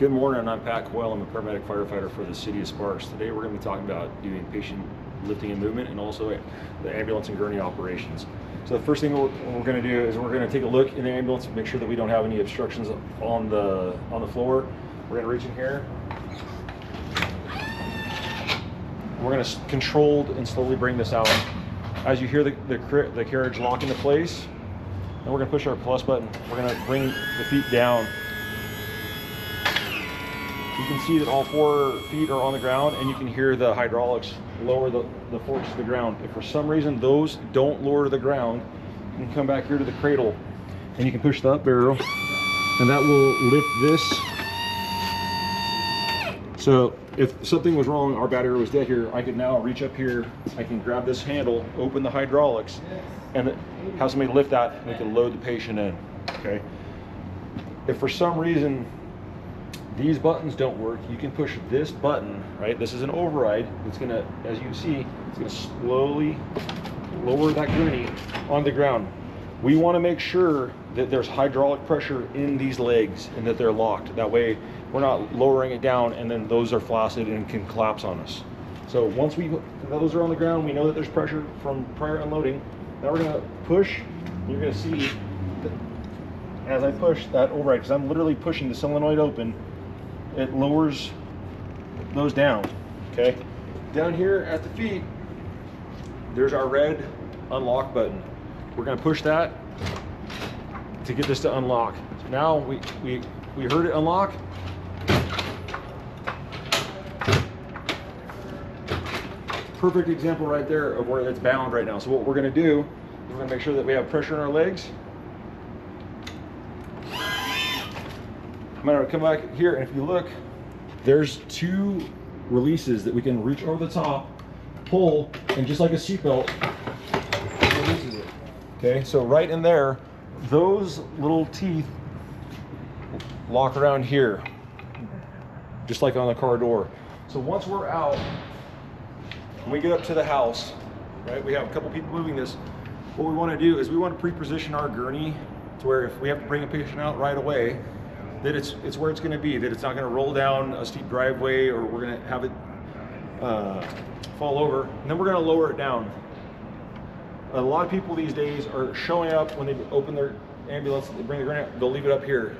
Good morning, I'm FAO Coyle. I'm a paramedic firefighter for the city of Sparks. Today we're going to be talking about doing patient lifting and movement and also the ambulance and gurney operations. So the first thing we're going to do is we're going to take a look in the ambulance and make sure that we don't have any obstructions on the floor. We're going to reach in here. We're going to control and slowly bring this out. As you hear the carriage lock into place, then we're going to push our plus button. We're going to bring the feet down. You can see that all 4 feet are on the ground, and you can hear the hydraulics lower the forks to the ground. If for some reason those don't lower to the ground, you can come back here to the cradle and you can push the up barrel and that will lift this. So if something was wrong, our battery was dead here, I could now reach up here, I can grab this handle, open the hydraulics, and have somebody lift that and we can load the patient in. Okay. If for some reason these buttons don't work, you can push this button, right? This is an override. It's gonna, as you see, it's gonna slowly lower that gurney on the ground. We wanna make sure that there's hydraulic pressure in these legs and that they're locked. That way, we're not lowering it down and then those are flaccid and can collapse on us. So once those are on the ground, we know that there's pressure from prior unloading. Now we're gonna push, and you're gonna see that as I push that override, because I'm literally pushing the solenoid open, it lowers those down. Okay, down here at the feet there's our red unlock button. We're going to push that to get this to unlock. So now we heard it unlock. Perfect example right there of where it's bound right now. So what we're going to do is we're going to make sure that we have pressure in our legs. I'm going to come back here, and if you look, there's 2 releases that we can reach over the top, pull, and just like a seatbelt, releases it. Okay, so right in there, those little teeth lock around here, just like on the car door. So once we're out, when we get up to the house, right, we have a couple people moving this. What we want to do is we want to pre-position our gurney to where if we have to bring a patient out right away, that it's where it's going to be, that it's not going to roll down a steep driveway or we're going to have it fall over, and then we're going to lower it down. A lot of people these days are showing up when they open their ambulance, they bring the gurney out, they'll leave it up here.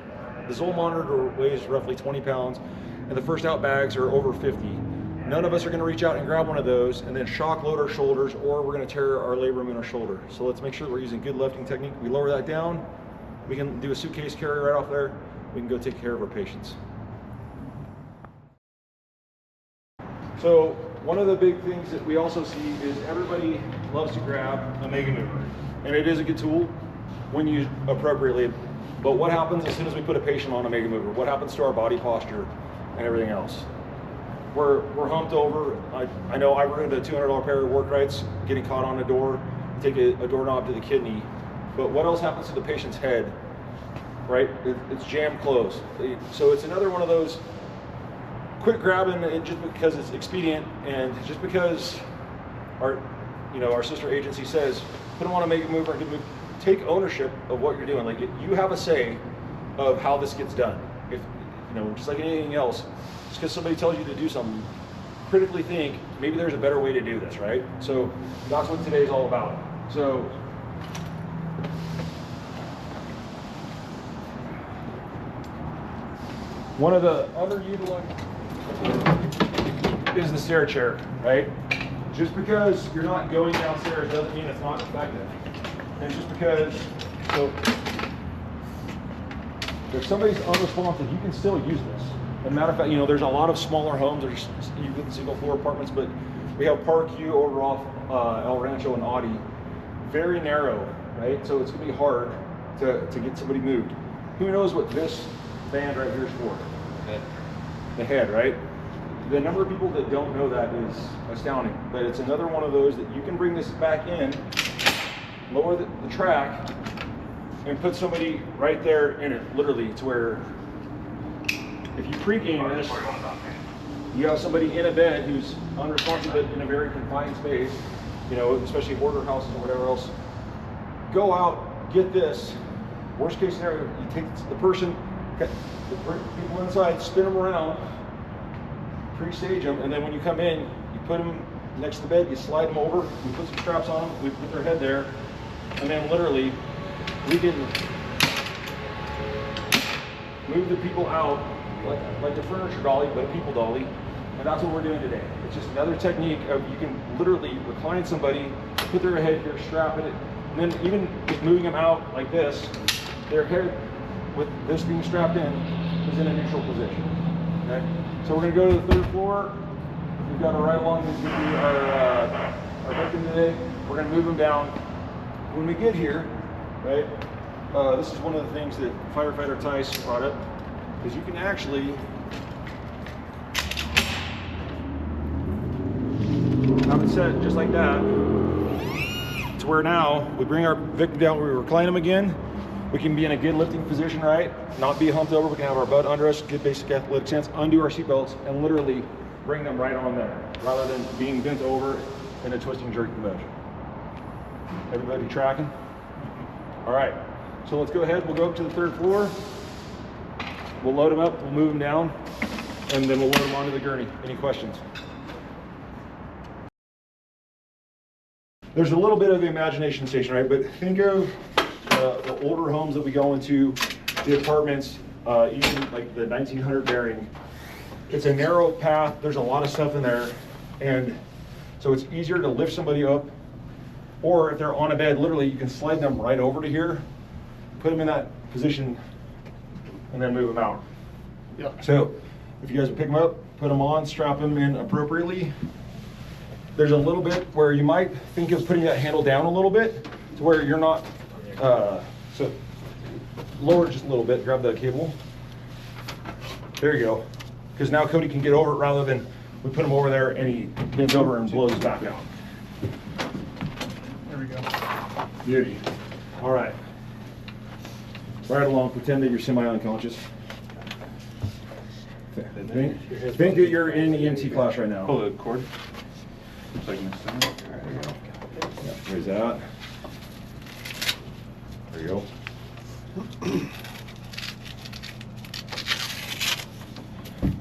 The Zoll monitor weighs roughly 20 pounds, and the first out bags are over 50. None of us are going to reach out and grab one of those and then shock load our shoulders, or we're going to tear our labrum in our shoulder. So let's make sure that we're using good lifting technique. We lower that down, we can do a suitcase carry right off there, we can go take care of our patients. So one of the big things that we also see is everybody loves to grab a mega mover, and it is a good tool when used appropriately. But what happens as soon as we put a patient on a mega mover? What happens to our body posture and everything else? We're humped over. I know I ruined a $200 pair of work rights getting caught on a door, take a doorknob to the kidney. But what else happens to the patient's head? Right? It's jammed closed. So it's another one of those, quit grabbing it just because it's expedient and just because our sister agency says, put them on a mega mover and move. Take ownership of what you're doing. Like, you have a say of how this gets done. If, just like anything else, just because somebody tells you to do something, critically think, maybe there's a better way to do this, right? So that's what today's all about. So one of the underutilized is the stair chair, right? Just because you're not going downstairs doesn't mean it's not effective. And just because, so if somebody's unresponsive, you can still use this. As a matter of fact, there's a lot of smaller homes, there's even single floor apartments, but we have Park U over off El Rancho and Audi. Very narrow, right? So it's gonna be hard to get somebody moved. Who knows what this band right here is for? The head, right? The number of people that don't know that is astounding, but it's another one of those that you can bring this back in, lower the track, and put somebody right there in it, literally, to where if you pregame this, you have somebody in a bed who's unresponsive but in a very confined space, especially border houses or whatever else. Go out, get this. Worst case scenario, you take the person, Okay. Bring people inside, spin them around, pre-stage them, and then when you come in, you put them next to the bed, you slide them over, we put some straps on them, we put their head there, and then literally we can move the people out like a furniture dolly, but a people dolly, and that's what we're doing today. It's just another technique of you can literally recline somebody, put their head here, strap it, and then even just moving them out like this, their head with this being strapped in is in a neutral position. Okay, so we're going to go to the third floor. We've got a ride along who's going to be our victim today. We're going to move them down. When we get here, right, this is one of the things that firefighter Tice brought up, is you can actually have it set just like that, to where now we bring our victim down, we recline them again. We can be in a good lifting position, right? Not be humped over. We can have our butt under us, good basic athletic stance, undo our seatbelts, and literally bring them right on there, rather than being bent over in a twisting jerking motion. Everybody tracking? All right, so let's go ahead. We'll go up to the third floor. We'll load them up, we'll move them down, and then we'll load them onto the gurney. Any questions? There's a little bit of the imagination station, right? But think of the older homes that we go into, the apartments, even like the 1900 bearing. It's a narrow path, there's a lot of stuff in there, and so it's easier to lift somebody up, or if they're on a bed, literally you can slide them right over to here, put them in that position, and then move them out. Yep. So if you guys would pick them up, put them on, strap them in appropriately. There's a little bit where you might think of putting that handle down a little bit to where you're not, so lower it just a little bit, grab the cable. There you go. Because now Cody can get over it rather than we put him over there and he bends over and blows back out. There we go. Beauty. All right. Right along, pretend that you're semi-unconscious. Think that you're in EMT class right now. Pull the cord. Looks like this thing. There you go. Yeah, raise that. There you go.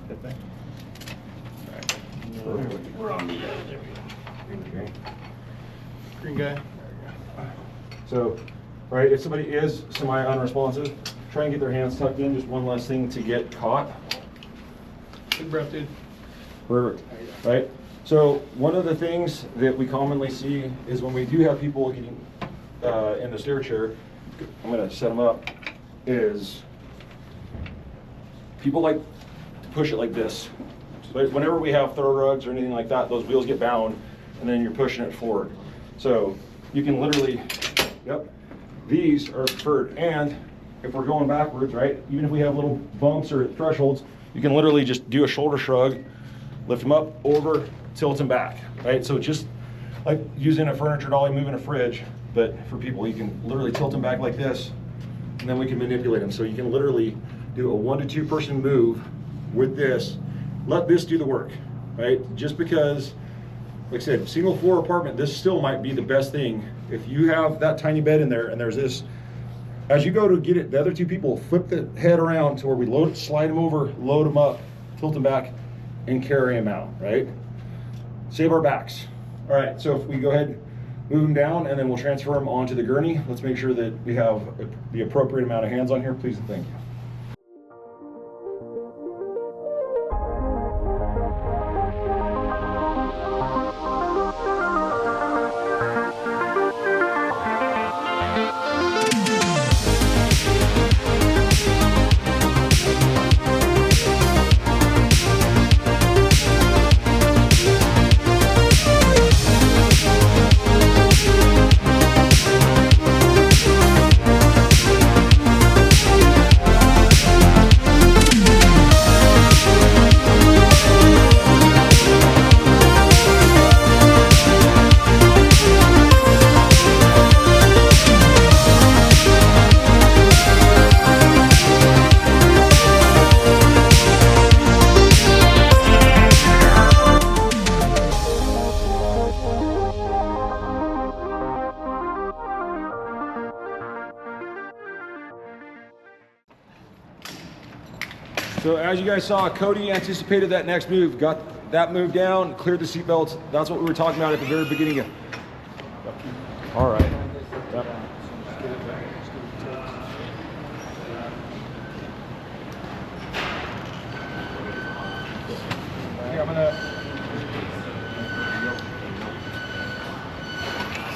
That thing. All right. We're on the, there we go. Okay. Green guy. So, right, if somebody is semi-unresponsive, try and get their hands tucked in, just one less thing to get caught. Big breath, dude. Perfect, right? So one of the things that we commonly see is when we do have people getting in the stair chair, I'm gonna set them up, is people like to push it like this. So whenever we have throw rugs or anything like that, those wheels get bound and then you're pushing it forward. So you can literally, yep, these are preferred. And if we're going backwards, right, even if we have little bumps or thresholds, you can literally just do a shoulder shrug, lift them up, over, tilt them back, right? So just like using a furniture dolly, moving a fridge, but for people, you can literally tilt them back like this, and then we can manipulate them. So you can literally do a 1 to 2 person move with this. Let this do the work, right? Just because, like I said, single floor apartment, this still might be the best thing. If you have that tiny bed in there and there's this, as you go to get it, the other 2 people flip the head around to where we load, slide them over, load them up, tilt them back, and carry them out, right? Save our backs. All right, so if we go ahead, move them down, and then we'll transfer them onto the gurney. Let's make sure that we have the appropriate amount of hands on here, please and thank you. So as you guys saw, Cody anticipated that next move, got that move down, cleared the seatbelts. That's what we were talking about at the very beginning. All right. Yep. I'm gonna.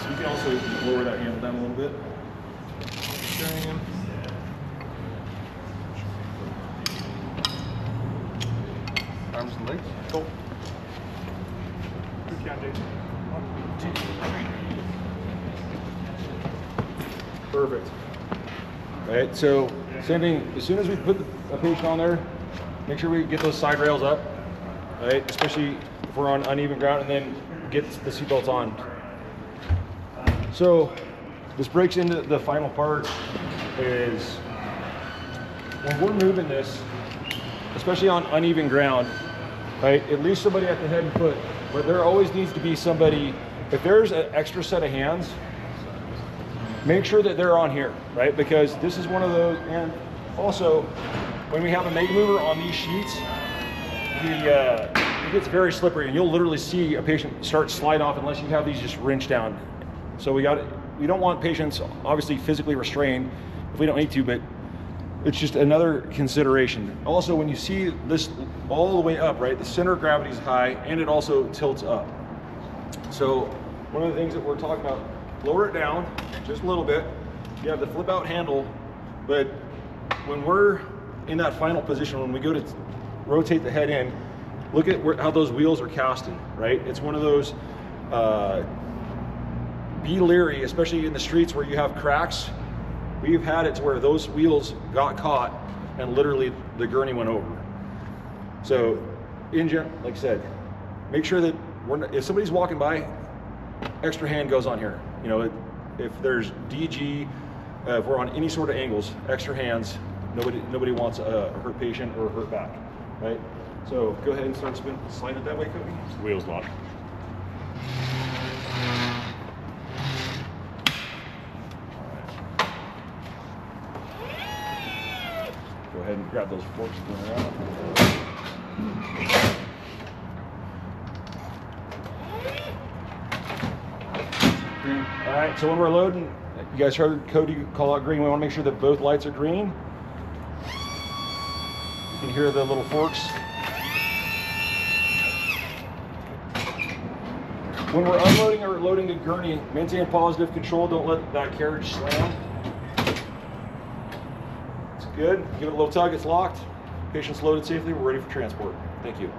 So you can also lower that handle down a little bit. Arms and legs. Cool. Good count, Dave. 1, 2, 3. Perfect. Right, so same thing, as soon as we put a patient on there, make sure we get those side rails up, right? Especially if we're on uneven ground, and then get the seatbelts on. So this breaks into the final part is when we're moving this, especially on uneven ground, right? At least somebody at the head and foot, but there always needs to be somebody, if there's an extra set of hands, make sure that they're on here, right? Because this is one of those, and also when we have a mega mover on these sheets, it gets very slippery, and you'll literally see a patient start slide off unless you have these just wrenched down. So we don't want patients obviously physically restrained if we don't need to, but it's just another consideration. Also, when you see this all the way up, right, the center of gravity is high, and it also tilts up. So one of the things that we're talking about, lower it down just a little bit. You have the flip out handle, but when we're in that final position, when we go to rotate the head in, look at how those wheels are casting, right? It's one of those, be leery, especially in the streets where you have cracks. We've had it to where those wheels got caught and literally the gurney went over. So like I said, make sure that if somebody's walking by, extra hand goes on here. You know, if there's DG, if we're on any sort of angles, extra hands. Nobody wants a hurt patient or a hurt back, right? So go ahead and start slide it that way, Cody. Wheels locked. Go ahead and grab those forks and turn around. All right, so when we're loading, you guys heard Cody call out green. We want to make sure that both lights are green. You can hear the little forks. When we're unloading or loading the gurney, maintain positive control. Don't let that carriage slam. It's good. Give it a little tug. It's locked. Patient's loaded safely. We're ready for transport. Thank you.